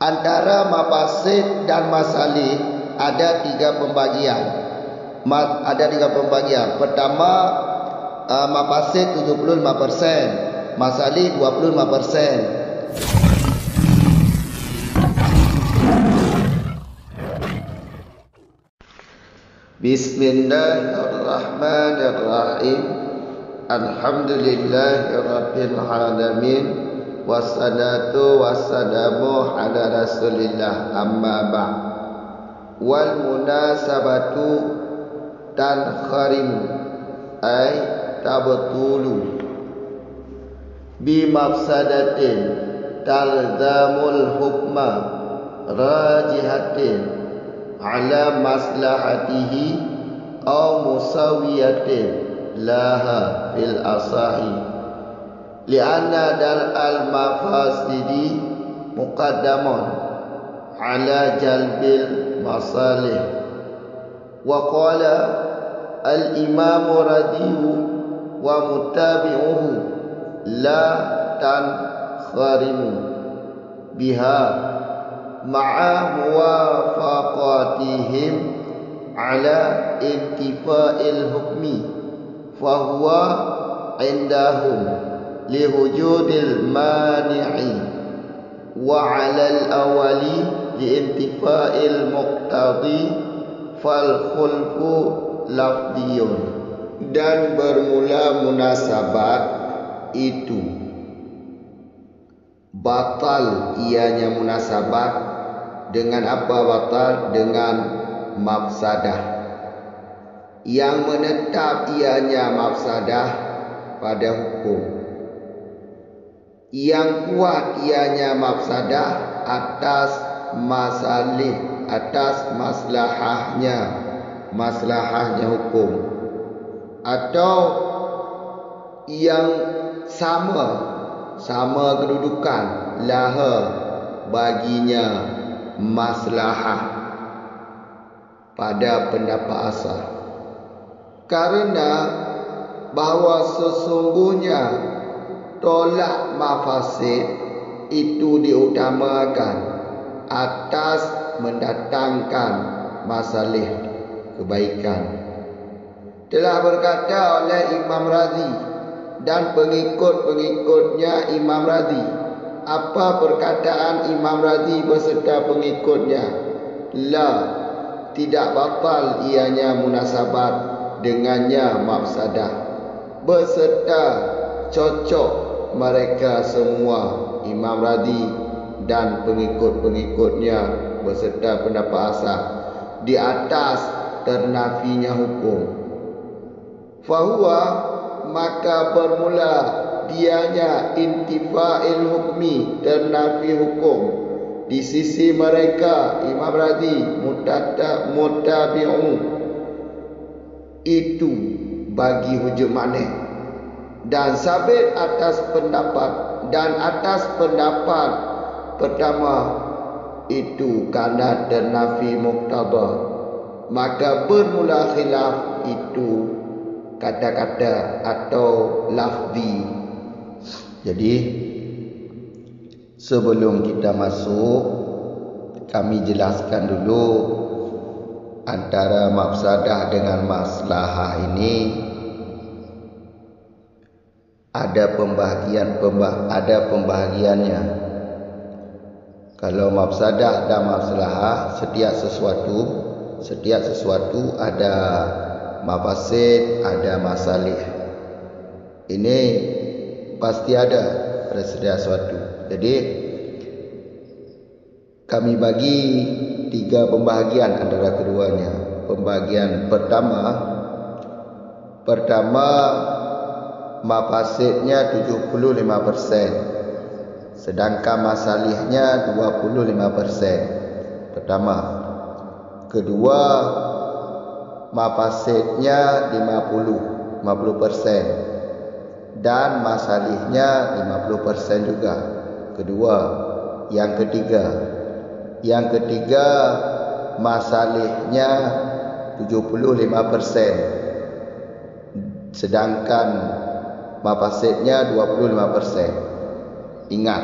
Antara mafasid dan masalih ada tiga pembagian. Pertama, mafasid 75%, masalih 25%. Bismillahirrahmanirrahim. Alhamdulillahirabbil alamin. Wassalatu wassalamu ala Rasulillah, amma ba'd. Wal munasabatu tankharimu ay tabtulu bi mafsadatin talzamul hukma rajihatin ala maslahatihi aw musawiyatin laha fil asahi li'anna dal al mafasidi muqaddamun ala jalbil masalih. Wa qala al imam radiyu wa muttabi'uhu la tankharimu biha ma'a muwafaqatihim ala intifa'il hukmi fahuwa indahum lihujudil mani'i wa 'alal awali liintifa'il muqtadi fal khulfu lafdiyun. Dan bermula munasabat itu batal ianya munasabat dengan apa batal? Dengan mafsadah yang menetap ianya mafsadah pada hukum. Yang kuat ianya mafsadah atas masalih, atas maslahahnya hukum, atau yang sama kedudukan laha baginya maslahah pada pendapat asal. Karena bahawa sesungguhnya tolak mafasid itu diutamakan atas mendatangkan masalih kebaikan. Telah berkata oleh Imam Razi dan pengikut-pengikutnya Imam Razi. Apa perkataan Imam Razi beserta pengikutnya? La, tidak batal ianya munasabat dengannya mafsadah, beserta cocok mereka semua, Imam Razi dan pengikut-pengikutnya beserta pendapat asal di atas ternafinya hukum. Fahuwa, maka bermula dianya intifa'il hukmi, ternafi hukum di sisi mereka Imam Razi muttabi'u itu bagi hujud makna dan sabit atas pendapat pertama itu karena ternafi muqtada, maka bermula khilaf itu kata-kata atau lafzi. Jadi sebelum kita masuk, kami jelaskan dulu antara mafsadah dengan maslahah ini ada pembahagiannya. Kalau mafsadah dan maslahah, setiap sesuatu ada mafasid, ada masalih. Ini pasti ada pada setiap sesuatu. Jadi kami bagi tiga pembahagian antara keduanya. Pembahagian pertama mafasidnya 75%, sedangkan masalihnya 25%. Pertama. Kedua, mafasidnya 50% dan masalihnya 50% juga. Kedua. Yang ketiga masalihnya 75%, sedangkan mafasidnya 25%. Ingat,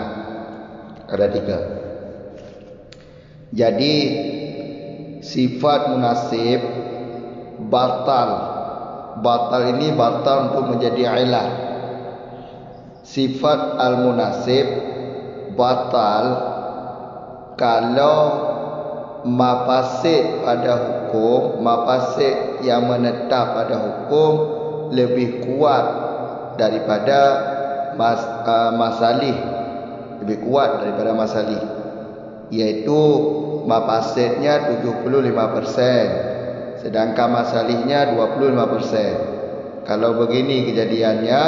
ada tiga. Jadi sifat munasib batal. Batal ini batal untuk menjadi ilah. Sifat al-munasib batal kalau mafasid pada hukum, mafasid yang menetap pada hukum lebih kuat daripada masalih, lebih kuat daripada masalih, iaitu mafasidnya 75%, sedangkan masalihnya 25%. Kalau begini kejadiannya,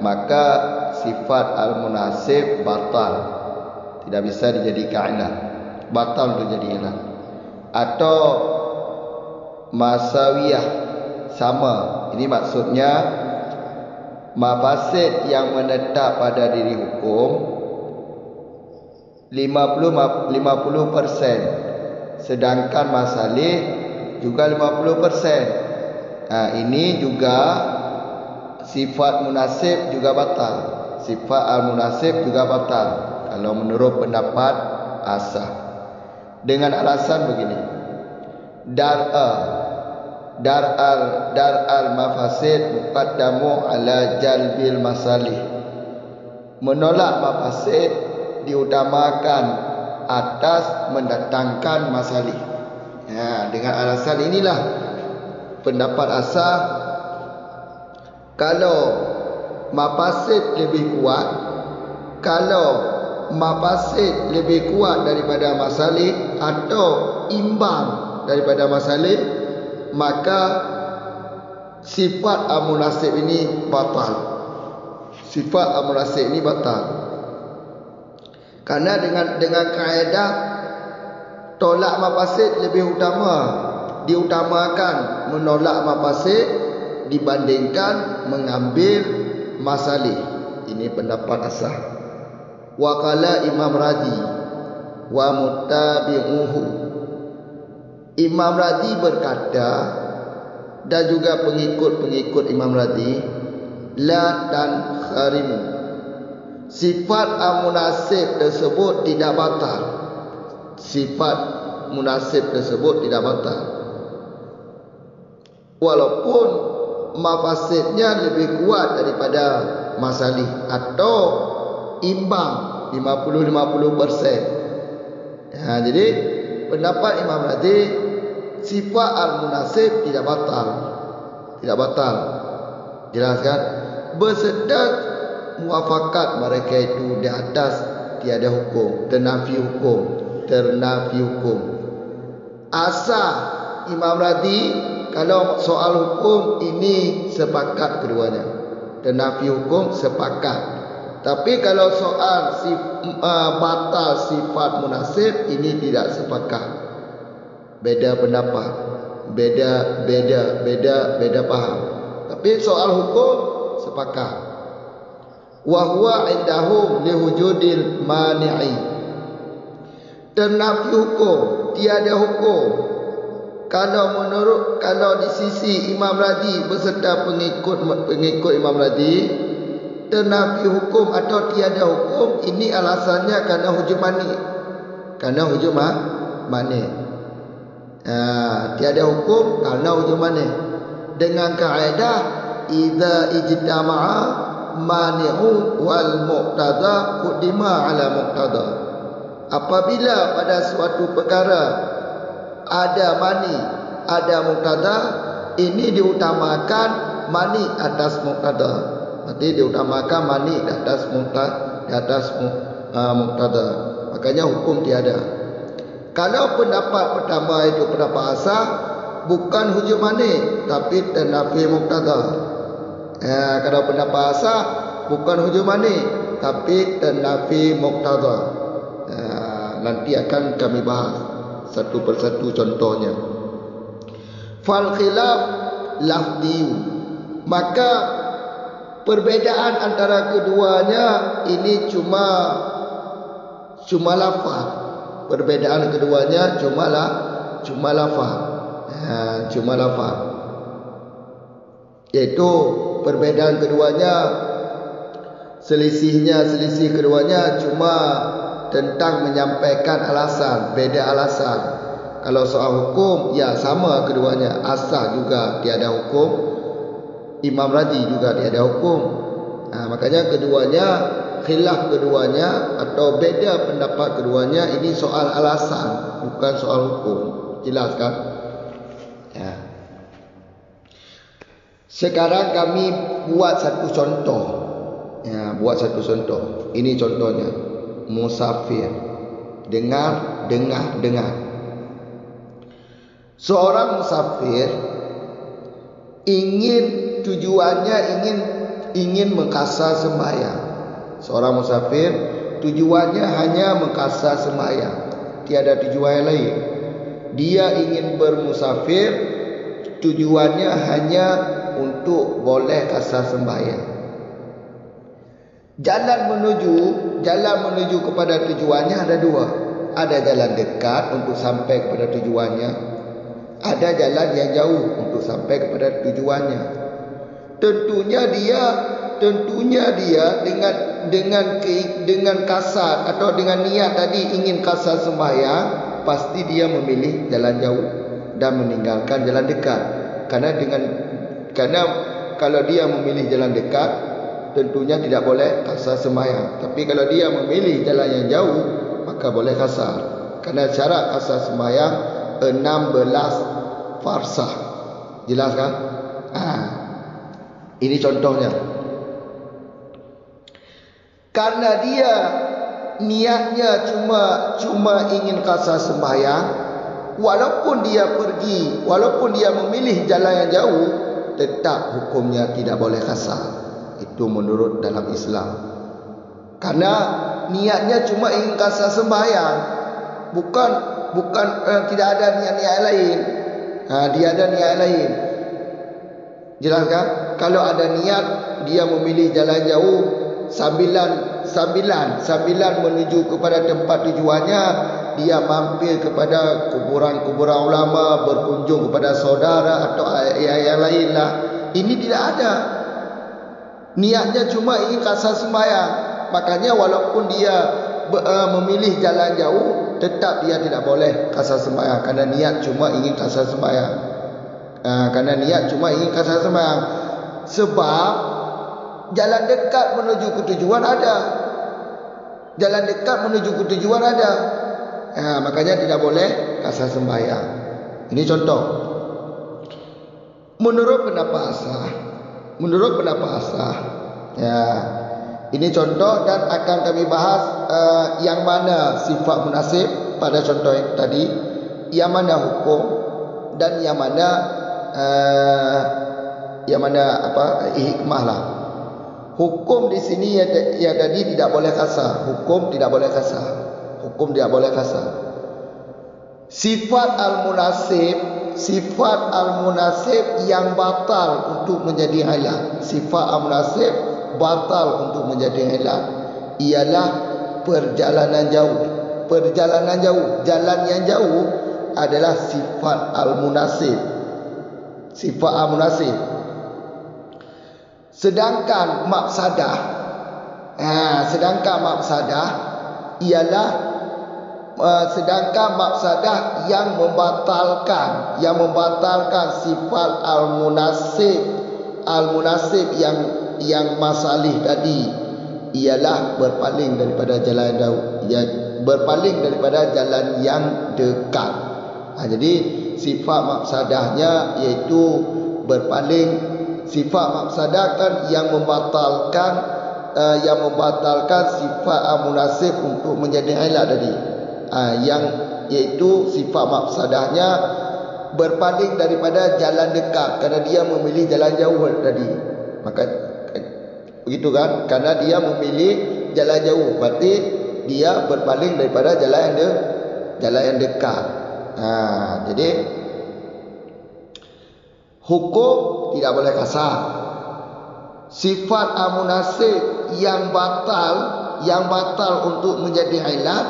maka sifat al-munasib batal, tidak bisa dijadikan ilah, batal untuk jadi ilah. Atau masawiyah, sama. Ini maksudnya mafasid yang menetap pada diri hukum 50%, sedangkan masalih juga 50%. Ini juga sifat munasib juga batal. Sifat al-munasib juga batal kalau menurut pendapat asah, dengan alasan begini: dar'al mafasid muqaddamu ala jalbil masalih. Menolak mafasid diutamakan atas mendatangkan masalih. Dengan alasan inilah pendapat asah, kalau mafasid lebih kuat, kalau mafasid lebih kuat daripada masalih atau imbang daripada masalih, maka sifat al-munasib ini batal. Sifat al-munasib ini batal. Karena dengan kaedah tolak mafasid lebih utama, diutamakan menolak mafasid dibandingkan mengambil masalih. Ini pendapat asah. Wa qala Imam Radhi wa muttabi'uhu. Imam Radhi berkata, dan juga pengikut-pengikut Imam Radhi, la dan kharimu. Sifat al-munasib tersebut tidak batal. Sifat munasib tersebut tidak batal, walaupun mafasidnya lebih kuat daripada masalih atau imbang 50-50%. Jadi pendapat Imam Radhi, sifat al-munasib tidak batal. Tidak batal. Jelaskan? Berserta muafakat mereka itu di atas tiada hukum, ternafi hukum, ternafi hukum. Asal Imam Radhi kalau soal hukum ini sepakat keduanya, ternafi hukum sepakat. Tapi kalau soal batal sifat munasib ini tidak sepakat. Beda pendapat, beda paham. Tapi soal hukum sepakat. Wa huwa indahum li wujudil mani'i. Ternafi hukum, tiada hukum. Kalau di sisi Imam Radhi beserta pengikut Imam Radhi, ternafi hukum atau tiada hukum ini alasannya karena hujum mani. Karena hujum mani. Tiada hukum karena hujum mani. Dengan kaedah idza ijtama'a mani'u wal muqtada qudima ala muqtada. Apabila pada suatu perkara ada mani, ada muqtada, ini diutamakan mani atas muqtada. Berarti diutamakan mani di atas muqtada. Makanya hukum tiada. Kalau pendapat pertama itu pendapat asah, bukan hujum mani tapi ternafi muqtada. Kalau pendapat asah bukan hujum mani tapi ternafi muqtada. Nanti akan kami bahas satu persatu contohnya. Fal khilaf lafdi, maka perbedaan antara keduanya ini cuma lafaz. Perbedaan keduanya cuma lafaz. Cuma lafaz. Yaitu perbedaan keduanya, selisih keduanya cuma tentang menyampaikan alasan, beda alasan. Kalau soal hukum, ya sama keduanya. Asah juga tiada hukum, Imam Radhi juga tiada hukum. Makanya keduanya, khilaf keduanya atau beda pendapat keduanya, ini soal alasan, bukan soal hukum. Jelas kan? Ya. Sekarang kami buat satu contoh. Ya, buat satu contoh. Ini contohnya. Musafir. Dengar. Seorang musafir tujuannya ingin mengkasar sembahyang. Seorang musafir tujuannya hanya mengkasar sembahyang, tiada tujuan yang lain. Dia ingin bermusafir, tujuannya hanya untuk boleh kasar sembahyang. Jalan menuju kepada tujuannya ada dua. Ada jalan dekat untuk sampai kepada tujuannya, ada jalan yang jauh untuk sampai kepada tujuannya. Tentunya dia dengan kasar atau dengan niat tadi ingin kasar sembahyang, pasti dia memilih jalan jauh dan meninggalkan jalan dekat. Karena kalau dia memilih jalan dekat, tentunya tidak boleh kasar sembahyang. Tapi kalau dia memilih jalan yang jauh, maka boleh kasar. Karena syarat kasar sembahyang 16 farsah. Jelas kan? Ini contohnya. Karena dia niatnya cuma ingin kasar sembahyang, walaupun dia memilih jalan yang jauh, tetap hukumnya tidak boleh kasar. Itu menurut dalam Islam. Karena niatnya cuma ingin kasar sembahyang, bukan tidak ada niat lain. Dia ada niat lain. Jelas kan? Kalau ada niat dia memilih jalan jauh sambilan menuju kepada tempat tujuannya, dia mampir kepada kuburan-kuburan ulama, berkunjung kepada saudara atau yang lain lah. Ini tidak ada. Niatnya cuma ingin kasar sembahyang. Makanya walaupun dia memilih jalan jauh, tetap dia tidak boleh kasar sembahyang. Karena niat cuma ingin kasar sembahyang. Sebab jalan dekat menuju ke tujuan ada. Makanya tidak boleh kasar sembahyang. Ini contoh. Menurut pendapat asah, ya, ini contoh dan akan kami bahas yang mana sifat munasib pada contoh yang tadi, yang mana hukum dan yang mana hikmah lah. Hukum di sini ya tadi tidak boleh kasar. Hukum tidak boleh kasar. Sifat al-munasib yang batal untuk menjadi ilah. Sifat al-munasib batal untuk menjadi ilah ialah perjalanan jauh. Jalan yang jauh adalah sifat al-munasib. Sedangkan maqsadah ialah yang membatalkan sifat al-munasib yang masalih tadi ialah berpaling daripada jalan jauh, berpaling daripada jalan yang dekat. Jadi sifat maqsadahnya iaitu berpaling. Sifat maqsadah kan yang membatalkan sifat al-munasib untuk menjadi ilah tadi. Yang iaitu sifat maqsadahnya berpaling daripada jalan dekat kerana dia memilih jalan jauh tadi. Maka begitu kan? Karena dia memilih jalan jauh, berarti dia berpaling daripada jalan yang dekat. Jadi hukum tidak boleh kasar. Sifat al-munasib yang batal untuk menjadi ilah,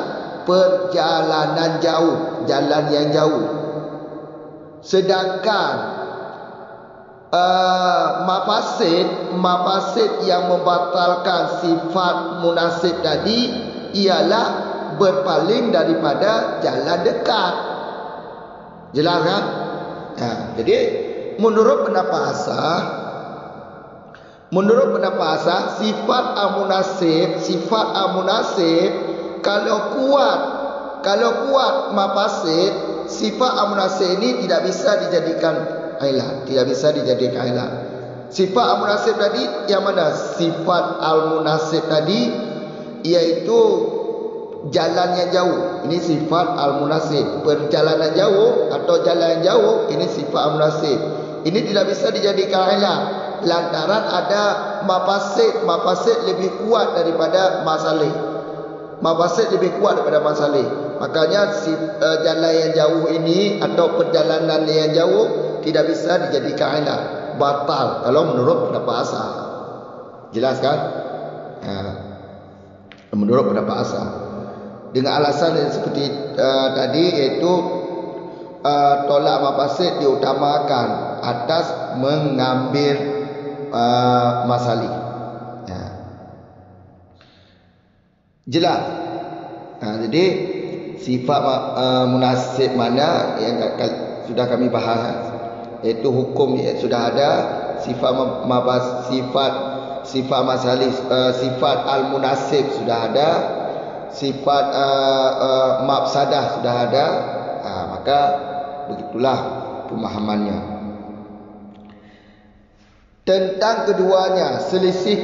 perjalanan jauh, jalan yang jauh. Sedangkan mafasid yang membatalkan sifat munasib tadi ialah berpaling daripada jalan dekat. Jelas kan? Jadi menurut pendapat asah, sifat al-munasib kalau kuat mafasid, sifat al-munasib ini tidak bisa dijadikan ilah. Sifat al-munasib tadi yang mana? Sifat al-munasib tadi iaitu jalan yang jauh. Ini sifat al-munasib. Perjalanan jauh atau jalan yang jauh, ini sifat al-munasib. Ini tidak bisa dijadikan ilah lantaran ada mafasid lebih kuat daripada masalih. Makanya jalan yang jauh ini atau perjalanan yang jauh tidak bisa dijadikan ilah, batal kalau menurut pendapat asal. Jelas kan? Menurut pendapat asal dengan alasan yang seperti tadi, iaitu tolak mafasid diutamakan atas mengambil masalih. Jelas. Jadi sifat munasib mana yang sudah kami bahas, iaitu hukum sudah ada, sifat masalih, sifat al-munasib sudah ada, sifat mafsadah sudah ada. Maka begitulah pemahamannya. Tentang selisih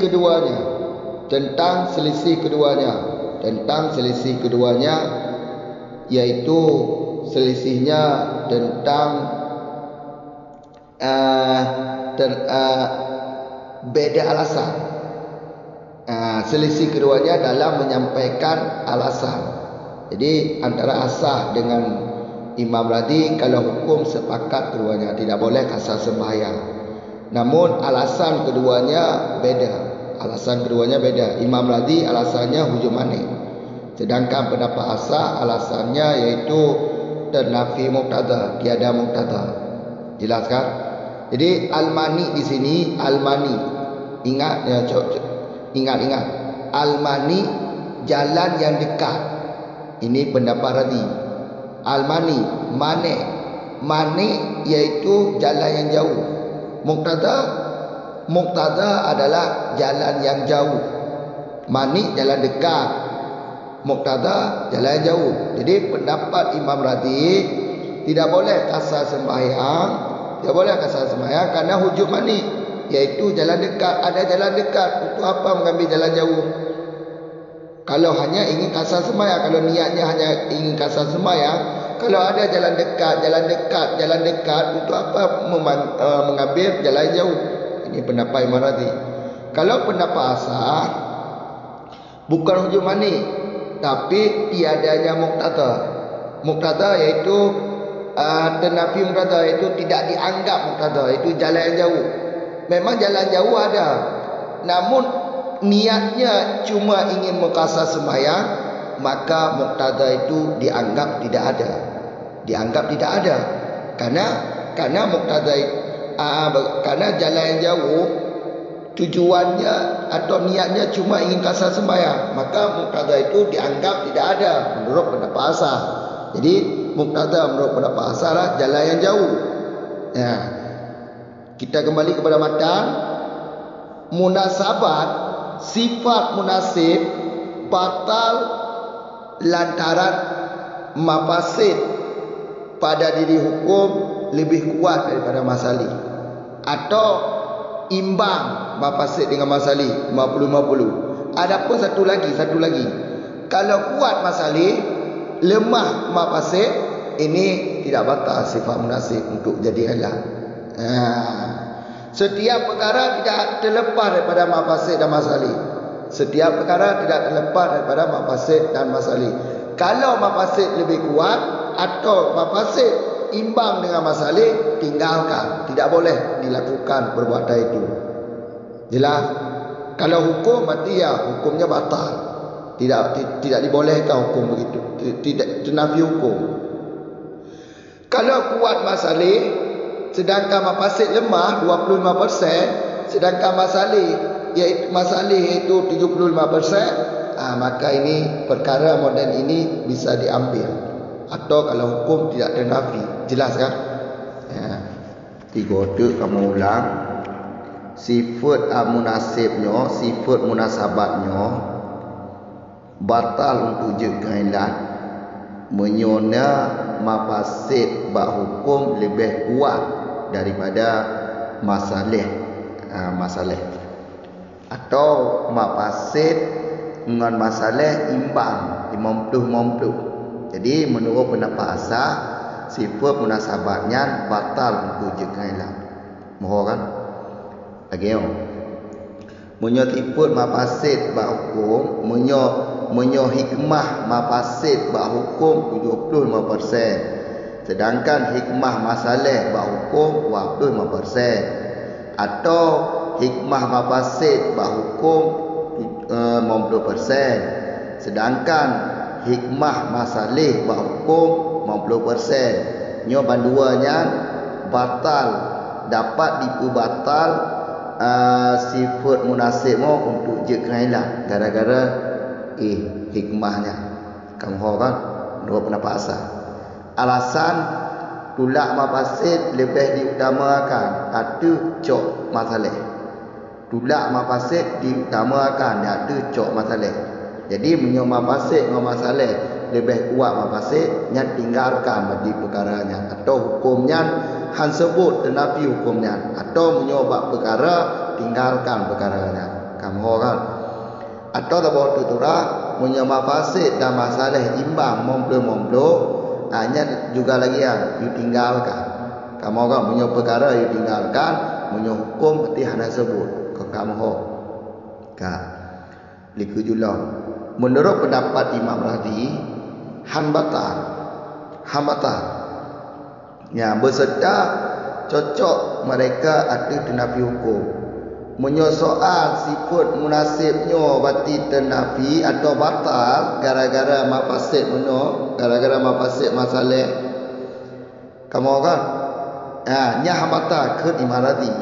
keduanya, yaitu selisihnya tentang beda alasan. Selisih keduanya dalam menyampaikan alasan. Jadi antara asah dengan Imam Radi, kalau hukum sepakat keduanya tidak boleh kasar sembahyang. Namun alasan keduanya beda. Imam Radi alasannya hujum manik, sedangkan pendapat asah alasannya yaitu ternafi muqtada, tiada muqtada. Jelas kan? Jadi al-mani di sini, ingat al-mani jalan yang dekat. Ini pendapat Radi. Al-mani mane yaitu jalan yang jauh. Muqtada adalah jalan yang jauh. Mani jalan dekat, muqtada jalan yang jauh. Jadi pendapat Imam Radi tidak boleh kasar sembahyang karena hujum mani, yaitu jalan dekat. Ada jalan dekat, untuk apa mengambil jalan jauh? Kalau hanya ingin kasar sembahyang, kalau niatnya hanya ingin kasar sembahyang, kalau ada jalan dekat, untuk apa mengambil jalan jauh? Ini pendapat Imam Radi. Kalau pendapat asah, bukan hujum mani, tapi tiadanya muqtada yaitu ternafi muqtada, yaitu tidak dianggap muqtada, itu jalan yang jauh. Memang jalan jauh ada, namun niatnya cuma ingin mengkasar sembahyang, maka muqtada itu dianggap tidak ada. Karena muqtada karena jalan yang jauh tujuannya atau niatnya cuma ingin kasar sembahyang, maka muqtada itu dianggap tidak ada menurut pendapat asah. Jadi muqtada menurut pendapat asah lah jalan yang jauh. Kita kembali kepada matan. Munasabat, sifat munasib batal lantaran mafasid pada diri hukum lebih kuat daripada masalih, atau imbang mafasid dengan masalih 50-50. Adapun satu lagi, kalau kuat masalih, lemah mafasid, ini tidak batal sifat munasib untuk jadi ilah. Setiap perkara tidak terlepas daripada mafasid dan masalih. Kalau mafasid lebih kuat atau mafasid imbang dengan masalih, tinggalkan. Tidak boleh dilakukan perbuatan itu. Jelas? Kalau hukum, berarti hukumnya batal. Tidak dibolehkan hukum begitu. Tidak ternafi hukum. Kalau kuat masalih, sedangkan mafasid lemah 25%, sedangkan masalih iaitu 75%, maka ini perkara moden ini bisa diambil. Atau kalau hukum tidak ternafi, jelas kan? Tiga tu kamu ulang. Sifat munasibnya, sifat munasabatnya batal untuk jegailan menyona mafasid bak hukum lebih kuat daripada masalah atau mafasid dengan masalah imbang 50-50. Jadi menurut pendapat asal sifat munasabatnya batal untuk jegailan. Mohon kan? Lagi menyo tiput mafasid bak hukum, menyo hikmah mafasid bak hukum 75%, sedangkan hikmah masalah bak hukum 25%, atau hikmah mafasid bak hukum 50%, sedangkan hikmah masalah bak hukum 50%. Nyo banduanya batal, dapat dipubatal sifat munasib mo untuk jegailan gara-gara hikmahnya. Kamu tahu kan? Dua pendapat asal. Alasan tulak mafasid lebih diutamakan, ada cok masalah. Tulak mafasid diutamakan, ada cok masalah. Jadi menyo mafasid dengan masalah lebih kuat mafasid, nya tinggalkan bagi perkaranya atau hukumnya han sebut tenapi hukumnya, atau menyobak perkara tinggalkan perkaranya. Kamu kan? Atau tabah tutura menyobak fasid dan masalah imbang momplo hanya juga lagi you tinggalkan. Kamu kan menyobak perkara you tinggalkan, menyobak hukum peti hana sebut ke kamu ho. Ka liku julang. Menurut pendapat Imam Razi hambatan ya berserta cocok mereka ada tenafi hukum. Menyoal sifat munasibnya bati tenafi atau batal gara-gara mafasid menyo, gara-gara mafasid masalah. Kamu kan? Nya hambatan ke Imam Razi.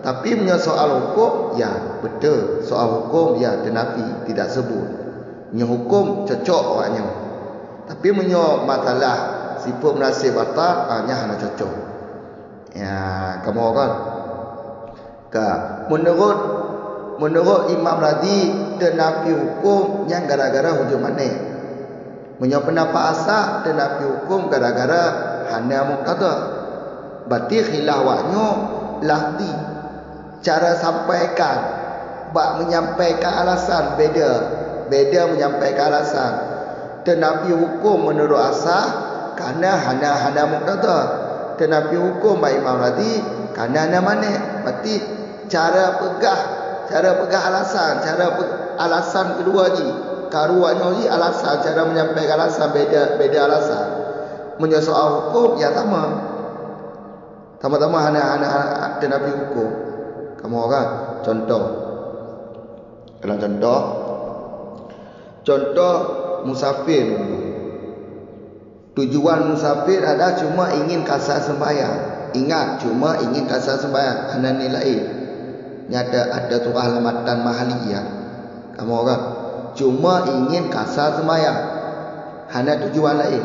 Tapi menyoal hukum ya betul, soal hukum ya tenafi tidak sebut. Nya hukum cocok awaknya. Tapi menyo masalah sifat munasib batal nya hana cocok. Ya, kamu kan? Menurut Imam Razi tenafi hukum yang gara-gara hujung mana? Menyo pendapat asal tenafi hukum gara-gara hana muqtada. Berarti khilafnya lahdi. Cara sampaikan bak menyampaikan alasan beda menyampaikan alasan. Tenafi hukum menurut asal karena hana muqtada. Tenafi hukum bagi Imam Razi karena hana mana? Berarti cara pegah alasan, alasan kedua ni. Karuannya ni alasan, cara menyampaikan alasan beda alasan. Menyoal hukum ya sama. Sama-sama hana tenafi hukum. Kamu kan? Contoh. Contoh musafir. Tujuan musafir ada cuma ingin kasar sembahyang. Ingat, cuma ingin kasar sembahyang. Hana nilai. Ini ada tu alamatan mahaliyah. Kamu kan? Cuma ingin kasar sembahyang. Hana tujuan lain.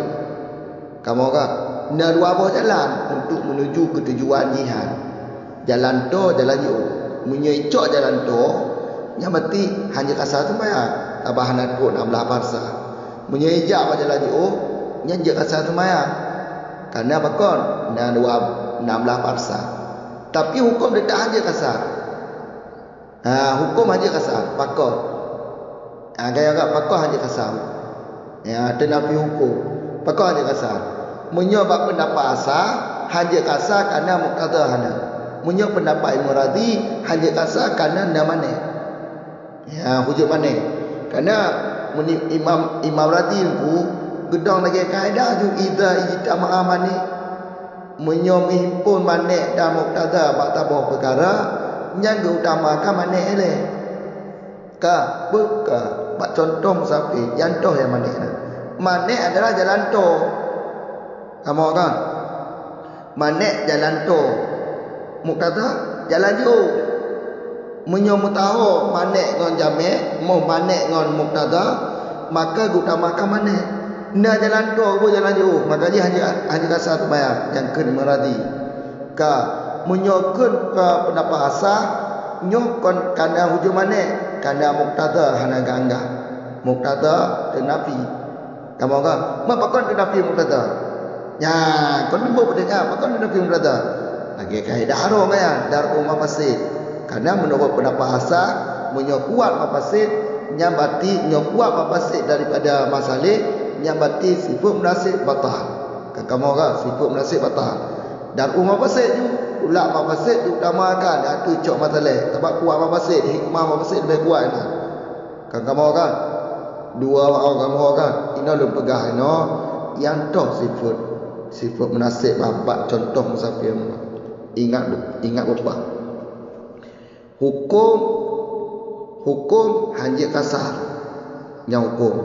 Kamu kan? Nak dua buah jalan untuk menuju ke tujuan jihad. Jalan tu, jalan jauh. Menyecok jalan tu, yang berarti hanya kasar sembahyang. Tabah hana tu 16 parsa. Menyejak jalan jauh, yang kasar sembahyang. Karena apa kon? Nak 16 parsa. Tapi hukum dia tak hanya kasar. Hukum hanya kasar, pakor. Gaya agak pakor hanya kasar. Ya, tenafi hukum. Pakor hanya kasar. Menyebab pendapat asal hanya kasar karena muqtada hana. Menyebab pendapat Imam Razi hanya kasar karena mana? Ya, hujung mana? Karena Imam Razi ku gedang lagi kaedah ju idza ijtama'a mani. Menyom himpun manik dan muqtada bak tabah perkara yang diutamakan manik ele. Ka buka bak contoh musafir yang toh yang manik. Manik adalah jalan tol. Kamu kan? Manik jalan tol. Muqtada jalan jauh. Menyo mutaho manek ngon jame' mau manek ngon muktada maka utamakan manek. Na jalan tu apa jalan jauh maka dia hanya kasar bayar yang kun meradi. Ka menyokun ke pendapat asah nyokon kana hujung manek kana muktada hana gangga. Muktada dan nafi. Kamu kan? Apa kon nafi muktada? Ya, kon nembo bedanya apa kon nafi muktada? Lagi kaidah aro ya dar umma fasid. Karena menurut pendapat asah menyokuat mafasid nyambati nyokuat mafasid daripada masalih nyambati sifat munasib batal. Kamu kan sifat munasib batal. Dan umma fasid ju ulak mafasid diutamakan atu cok masalah. Sebab kuat mafasid hikmah mafasid lebih kuat nah. Kamu kan dua orang kamu kan ina lu pegah ino yang toh sifat munasib bapak contoh musafir. Ingat bapak. Hukum hanya kasar yang hukum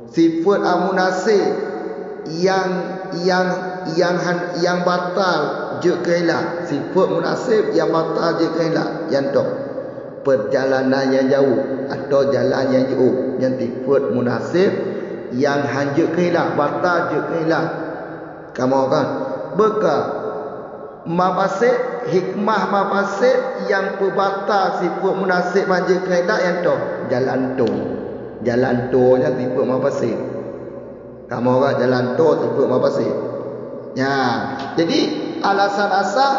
sifat amunasib yang batal je kailah sifat munasib yang batal je kailah yang dok perjalanan yang jauh atau jalan yang jauh yang sifat munasib yang hanya kailah batal je kailah kamu kan bekal mafasid hikmah mafasid yang pembatal sifat munasib manja kaidah yang tu jalan tu nya sifat mafasid kamu orang jalan tu sifat mafasid ya jadi alasan asah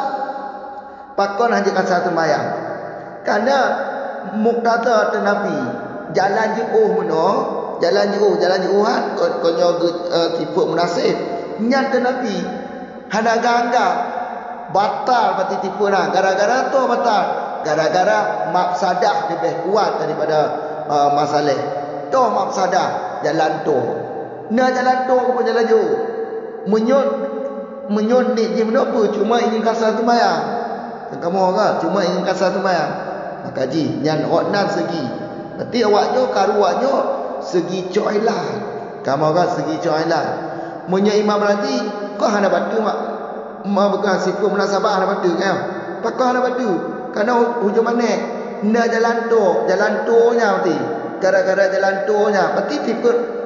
pakon hanya kasar sembahyang kerana muktada tu nabi jalan jauh meno jalan jauh konyo sifat munasib nyata nabi hana gangga batal berarti tipu nah. Gara-gara tu batal. Gara-gara mafsadah lebih kuat daripada masalah. Tu mafsadah jalan tu. Nah jalan tu apa jalan jauh. Menyon ni dia menapa cuma ingin kasar sembahyang. Kamu kan cuma ingin kasar sembahyang. Maka ji nyan oknan segi. Berarti awaknyo karuanyo segi coilah. Kamu kan segi coilah. Menyo imam lagi kau hana batu mak bukan sifat munasabah hana batu kan. Pakah hana batu. Karena hujung mana? Na jalan tu nya berarti. Gara-gara jalan tu nya berarti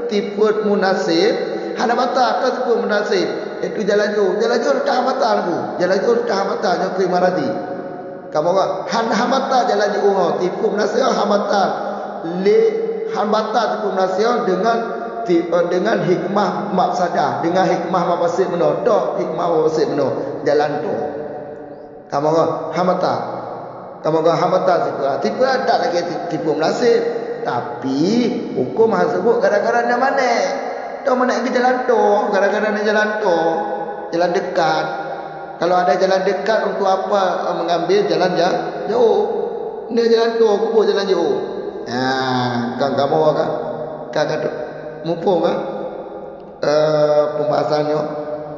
sifat munasib hana batal ke sifat munasib. Itu jalan jauh dah batal tu. Jalan jauh dah batal nya krimaradi. Kamu kan hana batal jalan jauh sifat munasib hana batal. Han batal sifat munasib dengan hikmah mafsadah, dengan hikmah mafasid benar. Tok hikmah mafasid benar. Jalan tu. Kamu kan hamata. Kamu kan hamata tipu ada lagi tipu munasib. Tapi hukum hal sebut gara-gara nak mana? Tu mana ke jalan tu? Gara-gara nak jalan tu. Jalan dekat. Kalau ada jalan dekat untuk apa mengambil jalan jauh? Ni jalan tu, kubur jalan jauh. Kan kamu kan? Kan mumpung pembahasannya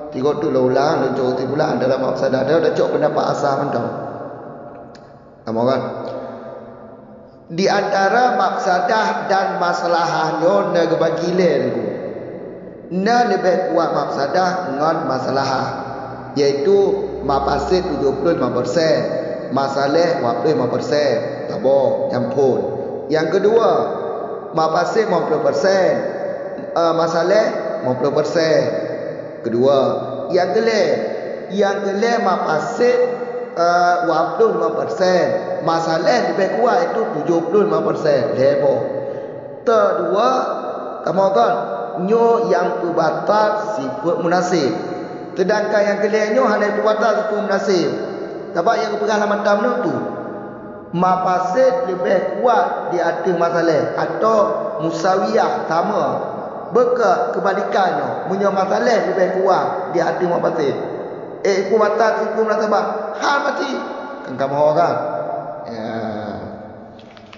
tiga tu ulang dan jauh pula antara mafsadah dia dah cok pendapat asal mentau. Kamu kan di antara mafsadah dan masalahnya nak bagi lain na lebih kuat mafsadah dengan masalah iaitu mafasid 75%, masalah 25%. Tabo nyampun. Yang kedua mafasid 50%, masalah 50%. Kedua, yang kelih mafasid 25%, masalah lebih kuat itu 75%. Heboh. Kedua, kamu kan nyo yang perbatal sifat munasib. Sedangkan yang kelihnya hanya perbatal sifat munasib. Sebab yang pengalaman tamu tu mafasid lebih kuat di atas masalah atau musawiyah sama. Beka kebalikannya punya masalah lebih kuat di hati mafasid. Ku batal sifat munasabah hal mati kan kamu orang ya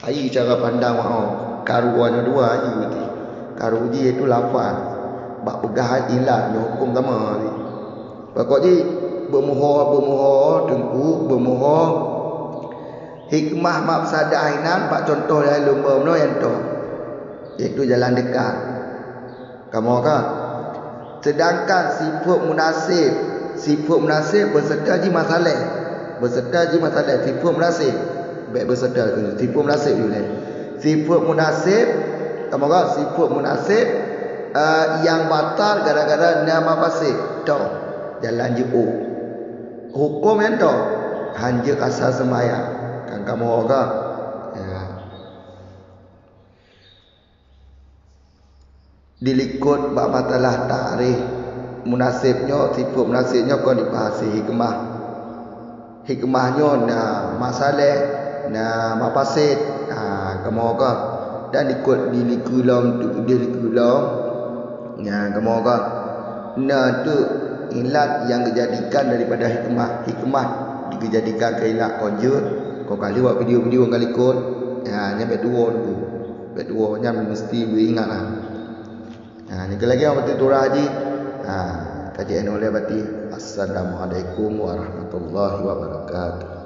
ai cara pandang mau karuannya dua ai berarti karuji itu lafaz bab pegah ilah hukum sama ni pokoknya bermohon tengku bermohon hikmah mafsadah inan pak contoh dalam lumba meno yang tu iaitu jalan dekat kamu kan sedangkan sifat munasib berserta ji masalah sifat munasib baik bersedar sifat munasib dulu. Sifat munasib, kamu sifat munasib yang batal gara-gara nama fasid. Dah jalan je hukum yang dah hanya asal sembahyang. Kan kamu orang ya. Dilikut bab matalah ta'rif munasibnya, sifat munasibnya kau dibahasi hikmahnya nah masalah nah mafasid kamu kan dan dilikulam nah kamu kan nah tu ilat yang dijadikan daripada hikmah dijadikan ke ilat kau kali buat video kali ikut nyampe dua nya mesti beringatlah. Ni lagi orang betul turah haji. Kajian oleh berarti. Assalamualaikum warahmatullahi wabarakatuh.